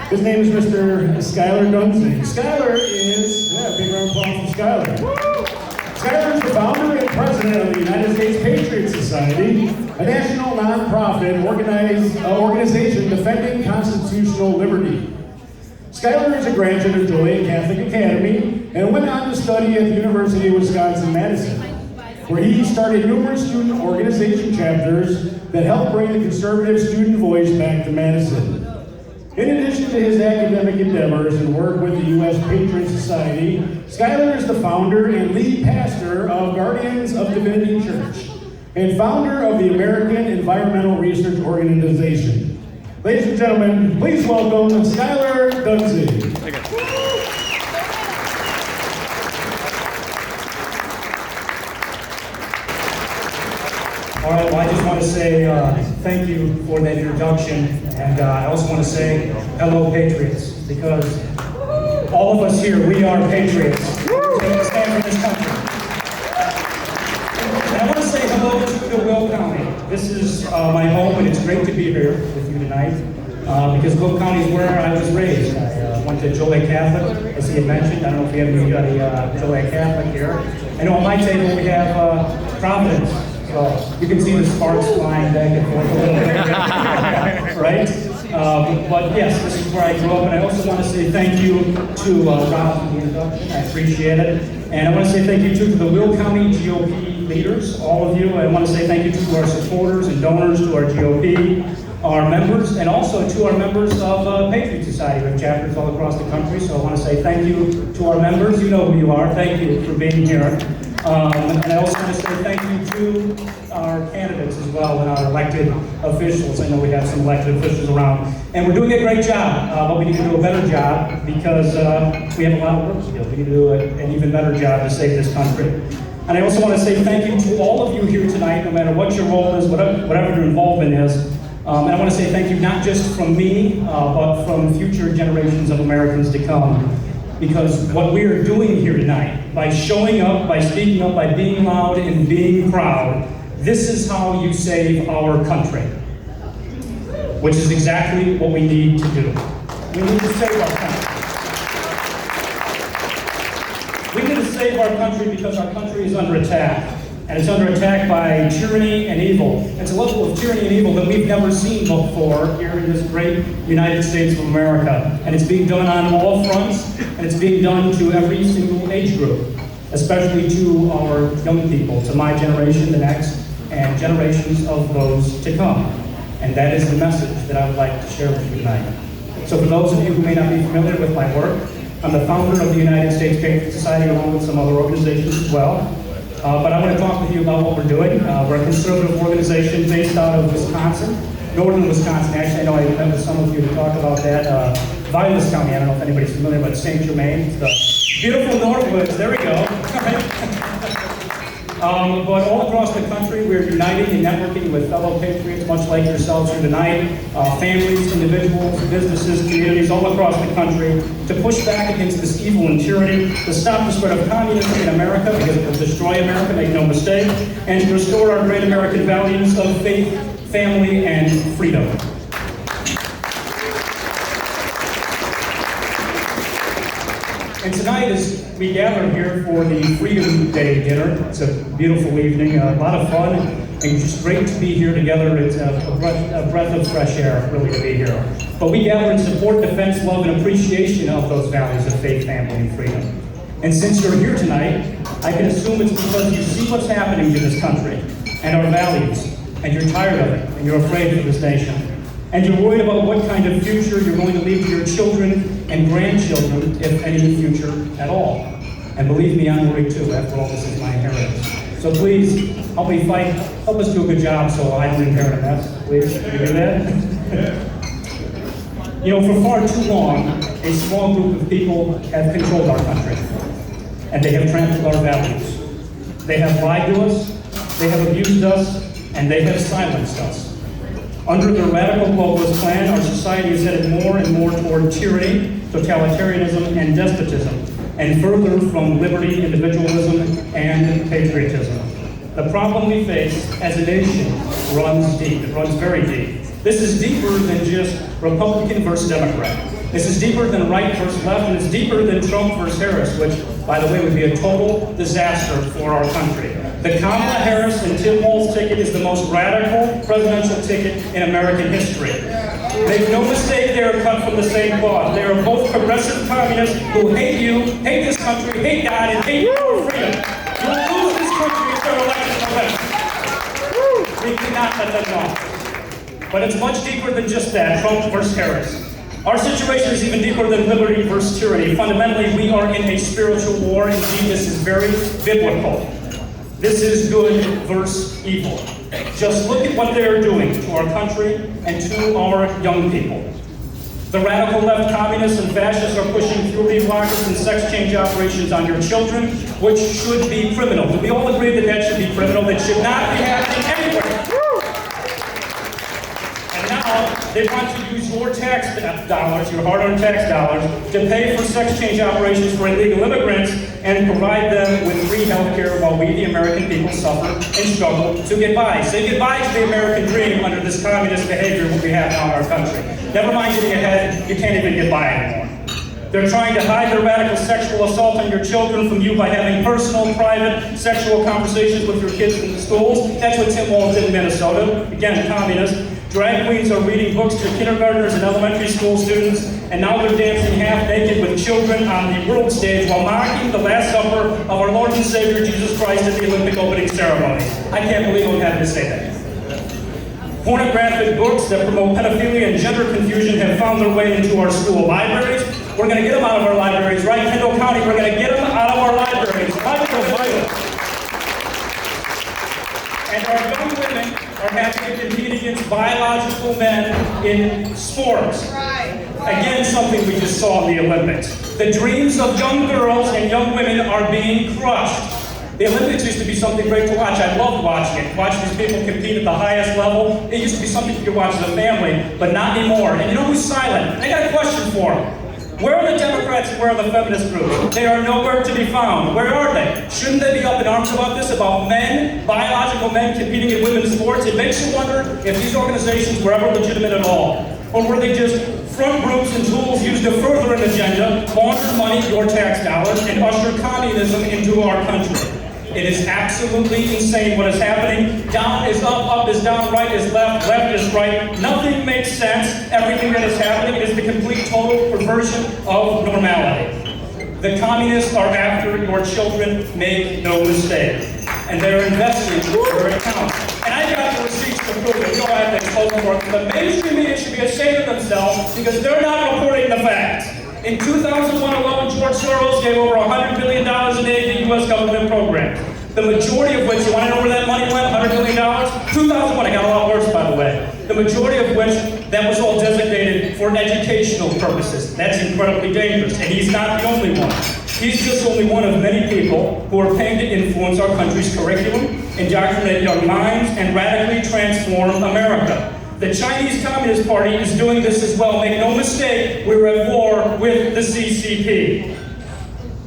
His name is Mr. Skylar Duensing. Skylar is, big round of applause for Skylar. Skylar is the founder and president of the United States Patriots Society, a national nonprofit organization defending constitutional liberty. Skylar is a graduate of Joliet Catholic Academy and went on to study at the University of Wisconsin-Madison, where he started numerous student organization chapters that helped bring the conservative student voice back to Madison. In addition to his academic endeavors and work with the U.S. Patriots Society, Skylar is the founder and lead pastor of Guardians of Divinity Church and founder of the American Environmental Research Organization. Ladies and gentlemen, please welcome Skylar Duensing. All right, well, I just want to say thank you for that introduction, and I also want to say hello, Patriots, because all of us here, we are Patriots. We stand for this country. And I want to say hello to Will County. This is my home, and it's great to be here with you tonight, because Will County is where I was raised. I went to Joliet Catholic, as he had mentioned. I don't know if we have anybody Joliet Catholic here. I know on my table we have Providence. So you can see the sparks flying back and forth a little bit, right? But yes, this is where I grew up, and I also want to say thank you to Rob for the introduction. I appreciate it. And I want to say thank you too to the Will County GOP leaders, all of you. I want to say thank you to our supporters and donors, to our GOP, our members, and also to our members of Patriot Society. We have chapters all across the country, so I want to say thank you to our members. You know who you are. Thank you for being here. And I also want to say thank you to our candidates as well and our elected officials. I know we have some elected officials around. And we're doing a great job, but we need to do a better job because we have a lot of work to do. We need to do an even better job to save this country. And I also want to say thank you to all of you here tonight, no matter what your role is, whatever your involvement is. And I want to say thank you not just from me, but from future generations of Americans to come. Because what we are doing here tonight, by showing up, by speaking up, by being loud and being proud, this is how you save our country. Which is exactly what we need to do. We need to save our country. We need to save our country because our country is under attack. And it's under attack by tyranny and evil. It's a level of tyranny and evil that we've never seen before here in this great United States of America. And it's being done on all fronts, and it's being done to every single age group, especially to our young people, to my generation, the next, and generations of those to come. And that is the message that I would like to share with you tonight. So for those of you who may not be familiar with my work, I'm the founder of the United States Patriots Society along with some other organizations as well. But I want to talk with you about what we're doing. We're a conservative organization based out of Wisconsin, northern Wisconsin. Actually, I know I met with some of you to talk about that. Vilas County, I don't know if anybody's familiar, but St. Germain, the beautiful Northwoods, there we go. But all across the country, we're uniting and networking with fellow patriots, much like yourselves here tonight, families, individuals, businesses, communities all across the country to push back against this evil and tyranny, to stop the spread of communism in America because it will destroy America, make no mistake, and to restore our great American values of faith, family, and freedom. And tonight, as we gather here for the Freedom Day dinner, it's a beautiful evening, a lot of fun, and just great to be here together. It's a breath of fresh air, really, to be here. But we gather in support, defense, love, and appreciation of those values of faith, family, and freedom. And since you're here tonight, I can assume it's because you see what's happening to this country and our values, and you're tired of it, and you're afraid for this nation. And you're worried about what kind of future you're going to leave to your children and grandchildren, if any future at all. And believe me, I'm worried too. After all, this is my inheritance. So please, help me fight. Help us do a good job so I don't inherit a mess. Please, can you do that? You know, for far too long, a small group of people have controlled our country. And they have trampled our values. They have lied to us, they have abused us, and they have silenced us. Under the radical globalist plan, our society is headed more and more toward tyranny, totalitarianism, and despotism, and further from liberty, individualism, and patriotism. The problem we face as a nation runs deep. It runs very deep. This is deeper than just Republican versus Democrat. This is deeper than right versus left, and it's deeper than Trump versus Harris, which, by the way, would be a total disaster for our country. The Kamala Harris and Tim Walz ticket is the most radical presidential ticket in American history. Make no mistake, they are cut from the same cloth. They are both progressive communists who hate you, hate this country, hate God, and hate your freedom. You will lose this country if they're elected in November. We cannot let them off. But it's much deeper than just that, Trump versus Harris. Our situation is even deeper than liberty versus tyranny. Fundamentally, we are in a spiritual war. Indeed, this is very biblical. This is good versus evil. Just look at what they are doing to our country and to our young people. The radical left communists and fascists are pushing puberty blockers and sex change operations on your children, which should be criminal. Do we all agree that that should be criminal? That should not be happening anywhere. And now they want to use your tax dollars, your hard-earned tax dollars, to pay for sex change operations for illegal immigrants and provide them with free health care while we, the American people, suffer and struggle to get by. Say goodbye to the American dream under this communist behavior we have now in our country. Never mind getting ahead, you can't even get by anymore. They're trying to hide their radical sexual assault on your children from you by having personal, private, sexual conversations with your kids in the schools. That's what Tim Walz did in Minnesota. Again, communist. Drag queens are reading books to kindergartners and elementary school students, and now they're dancing half naked with children on the world stage while mocking the Last Supper of our Lord and Savior Jesus Christ at the Olympic opening ceremony. I can't believe I'm having to say that. Pornographic books that promote pedophilia and gender confusion have found their way into our school libraries. We're going to get them out of our libraries, right? Kendall County, we're going to get them out of our libraries. And our young women are having to compete against biological men in sports. Again, something we just saw in the Olympics. The dreams of young girls and young women are being crushed. The Olympics used to be something great to watch. I loved watching it. Watching these people compete at the highest level. It used to be something you could watch as a family, but not anymore. And you know who's silent? I got a question for them. Where are the Democrats and where are the feminist groups? They are nowhere to be found. Where are they? Shouldn't they be up in arms about this, about men, biological men competing in women's sports? It makes you wonder if these organizations were ever legitimate at all. Or were they just front groups and tools used to further an agenda, launder money, your tax dollars, and usher communism into our country? It is absolutely insane what is happening. Down is up is down, right is left, left is right. Nothing makes sense. Everything that is happening is the complete total perversion of normality. The communists are after your children, make no mistake. And they're investing where it counts. And I got the receipts to prove it. You don't have to expose them for it. The mainstream media should be ashamed of themselves because they're not reporting the facts. In 2001 alone, George Soros gave over $100 billion in aid to U.S. government programs. The majority of which, you want to know where that money went, $100 billion? 2001, it got a lot worse, by the way. The majority of which, that was all designated for educational purposes. That's incredibly dangerous, and he's not the only one. He's just only one of many people who are paying to influence our country's curriculum, indoctrinate young minds, and radically transform America. The Chinese Communist Party is doing this as well. Make no mistake, we're at war with the CCP.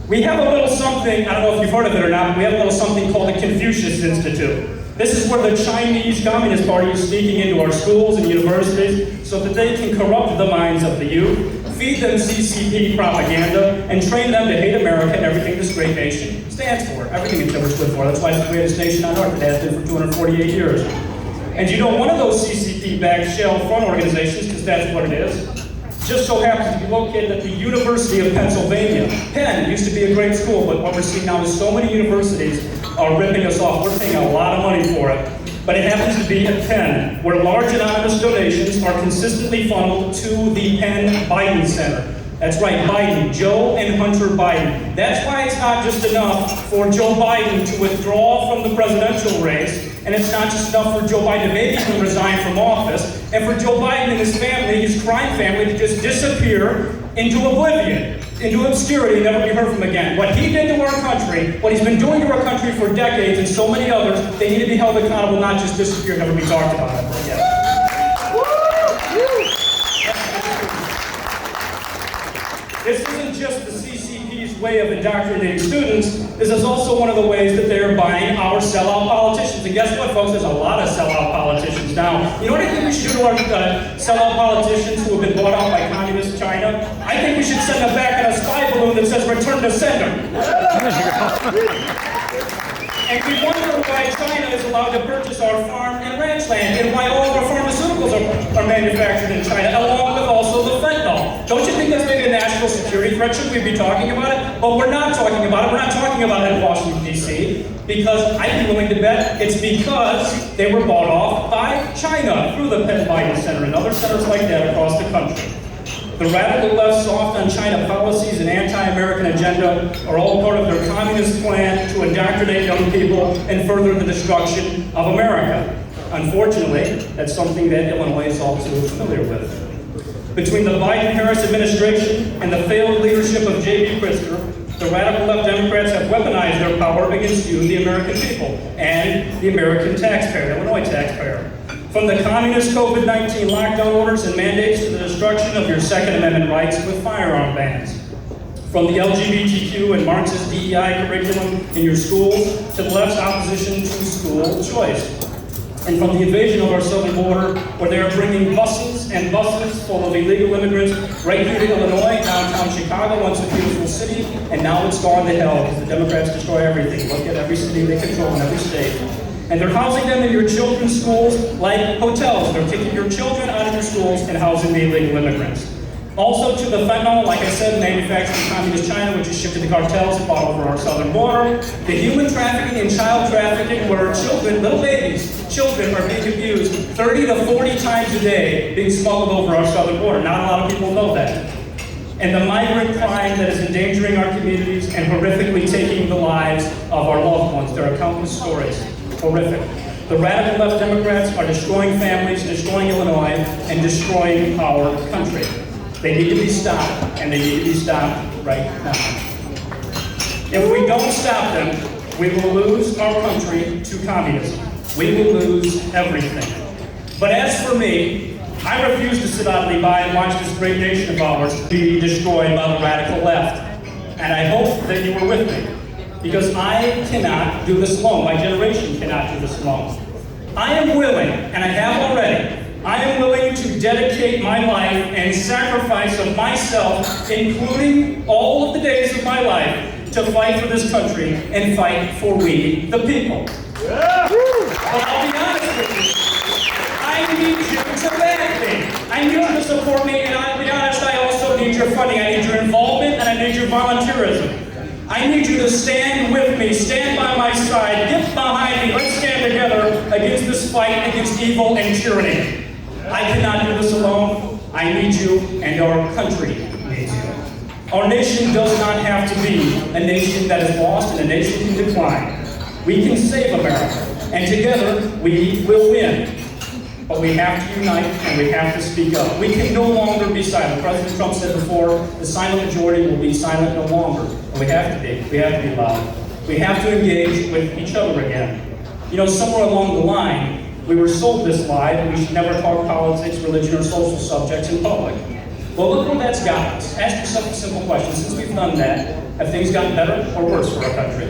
We have a little something, I don't know if you've heard of it or not, but we have a little something called the Confucius Institute. This is where the Chinese Communist Party is sneaking into our schools and universities so that they can corrupt the minds of the youth, feed them CCP propaganda, and train them to hate America and everything this great nation stands for, everything it's ever stood for. That's why it's the greatest nation on earth. It has been for 248 years. And you know, one of those CCP-backed shell front organizations, because that's what it is, just so happens to be located at the University of Pennsylvania. Penn used to be a great school, but what we're seeing now is so many universities are ripping us off. We're paying a lot of money for it. But it happens to be at Penn, where large anonymous donations are consistently funneled to the Penn Biden Center. That's right, Biden, Joe and Hunter Biden. That's why it's not just enough for Joe Biden to withdraw from the presidential race, and it's not just enough for Joe Biden to maybe even resign from office, and for Joe Biden and his family, his crime family, to just disappear into oblivion, into obscurity, and never be heard from again. What he did to our country, what he's been doing to our country for decades, and so many others, they need to be held accountable, not just disappear, never be talked about ever again. This isn't just the CCP's way of indoctrinating students, this is also one of the ways that they're buying our sellout politicians. And guess what, folks? There's a lot of sellout politicians now. You know what I think we should do to our sellout politicians who have been bought out by communist China? I think we should send them back in a spy balloon that says return to sender. And we wonder why China is allowed to purchase our farm and ranch land, and why all of our pharmaceuticals are manufactured in China, along with also the fentanyl. Don't you think that's maybe a national security threat? Should we be talking about it? But we're not talking about it. We're not talking about it in Washington, D.C., because I'd be willing to bet it's because they were bought off by China through the Penn Biden Center and other centers like that across the country. The radical left soft on China policies and anti-American agenda are all part of their communist plan to indoctrinate young people and further the destruction of America. Unfortunately, that's something that Illinois is all too familiar with. Between the Biden-Harris administration and the failed leadership of J.B. Pritzker, the radical left Democrats have weaponized their power against you, the American people, and the American taxpayer, the Illinois taxpayer. From the communist COVID-19 lockdown orders and mandates to the destruction of your Second Amendment rights with firearm bans. From the LGBTQ and Marxist DEI curriculum in your schools to the left's opposition to school choice. And from the invasion of our southern border, where they are bringing buses and buses full of illegal immigrants right here to Illinois, downtown Chicago, once a beautiful city, and now it's gone to hell because the Democrats destroy everything. Look at every city they control in every state. And they're housing them in your children's schools like hotels. They're taking your children out of your schools and housing the illegal immigrants. Also to the fentanyl, like I said, manufactured in communist China, which is shipped to the cartels and bought over our southern border. The human trafficking and child trafficking, where children, little babies, children are being abused 30 to 40 times a day, being smuggled over our southern border. Not a lot of people know that. And the migrant crime that is endangering our communities and horrifically taking the lives of our loved ones. There are countless stories. Horrific. The radical left Democrats are destroying families, destroying Illinois, and destroying our country. They need to be stopped, and they need to be stopped right now. If we don't stop them, we will lose our country to communism. We will lose everything. But as for me, I refuse to sit idly by and watch this great nation of ours be destroyed by the radical left. And I hope that you were with me. Because I cannot do this alone. My generation cannot do this alone. I am willing, and I have already, I am willing to dedicate my life and sacrifice of myself, including all of the days of my life, to fight for this country and fight for we, the people. Yeah. But I'll be honest with you, I need you to back me. I need you to support me, and I'll be honest, I also need your funding. I need your involvement, and I need your volunteerism. I need you to stand with me, stand by my side, get behind me. Let's stand together against this fight against evil and tyranny. I cannot do this alone. I need you, and our country needs you. Our nation does not have to be a nation that is lost and a nation in decline. We can save America, and together we will win. But we have to unite, and we have to speak up. We can no longer be silent. President Trump said before, the silent majority will be silent no longer. And we have to be. We have to be loud. We have to engage with each other again. You know, somewhere along the line, we were sold this lie that we should never talk politics, religion, or social subjects in public. Well, look where that's got us. Ask yourself a simple question. Since we've done that, have things gotten better or worse for our country?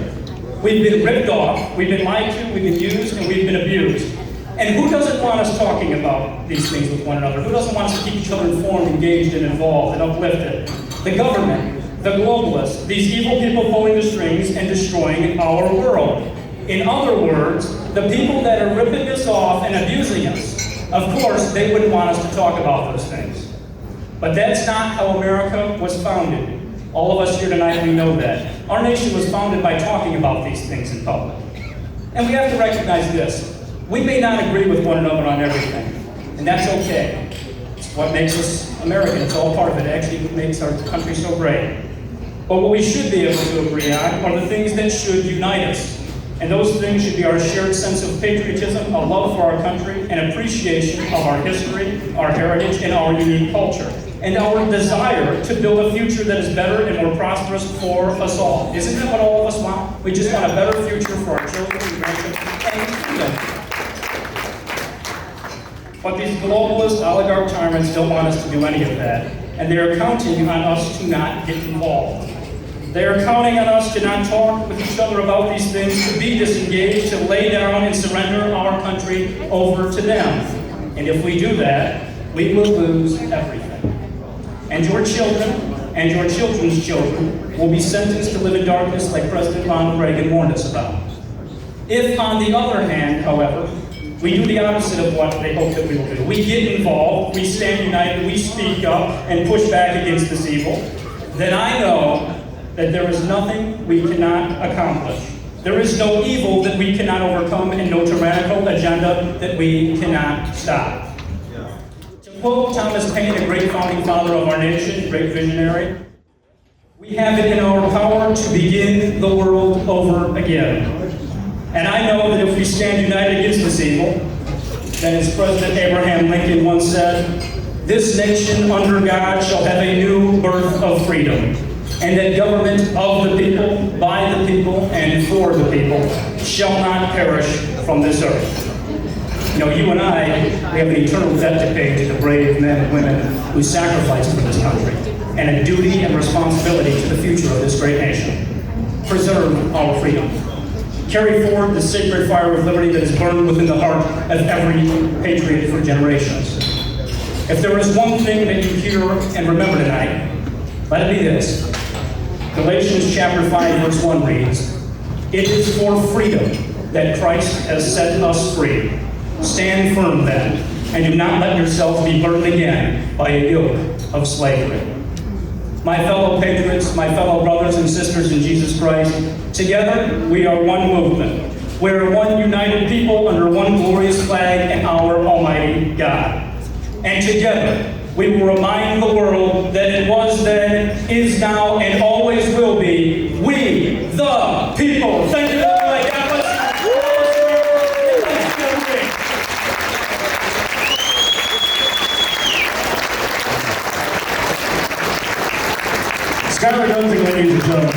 We've been ripped off, we've been lied to, we've been used, and we've been abused. And who doesn't want us talking about these things with one another? Who doesn't want us to keep each other informed, engaged, and involved, and uplifted? The government, the globalists, these evil people pulling the strings and destroying our world. In other words, the people that are ripping us off and abusing us, of course, they wouldn't want us to talk about those things. But that's not how America was founded. All of us here tonight, we know that. Our nation was founded by talking about these things in public. And we have to recognize this. We may not agree with one another on everything, and that's okay. It's what makes us American. It's all part of it. Actually, what makes our country so great. But what we should be able to agree on are the things that should unite us. And those things should be our shared sense of patriotism, a love for our country, and appreciation of our history, our heritage, and our unique culture. And our desire to build a future that is better and more prosperous for us all. Isn't that what all of us want? We just want a better future for our children and grandchildren and freedom. But these globalist oligarch tyrants don't want us to do any of that. And they are counting on us to not get involved. They are counting on us to not talk with each other about these things, to be disengaged, to lay down and surrender our country over to them. And if we do that, we will lose everything. And your children and your children's children will be sentenced to live in darkness like President Ronald Reagan warned us about. If, on the other hand, however, we do the opposite of what they hope that we will do, we get involved, we stand united, we speak up and push back against this evil, then I know that there is nothing we cannot accomplish. There is no evil that we cannot overcome and no tyrannical agenda that we cannot stop. To quote Thomas Paine, a great founding father of our nation, great visionary, we have it in our power to begin the world over again. And I know that if we stand united against this evil, then as President Abraham Lincoln once said, this nation under God shall have a new birth of freedom, and that government of the people, by the people, and for the people shall not perish from this earth. You know, you and I, we have an eternal debt to pay to the brave men and women who sacrificed for this country, and a duty and responsibility to the future of this great nation. Preserve our freedom. Carry forward the sacred fire of liberty that is burned within the heart of every patriot for generations. If there is one thing that you hear and remember tonight, let it be this. Galatians chapter 5, verse 1 reads, it is for freedom that Christ has set us free. Stand firm then, and do not let yourselves be burdened again by a yoke of slavery. My fellow patriots, my fellow brothers and sisters in Jesus Christ, together we are one movement. We are one united people under one glorious flag and our Almighty God. And together we will remind the world that it was then, is now, and always will be, we the people. Thank you. God bless Skylar Duensing, ladies and gentlemen.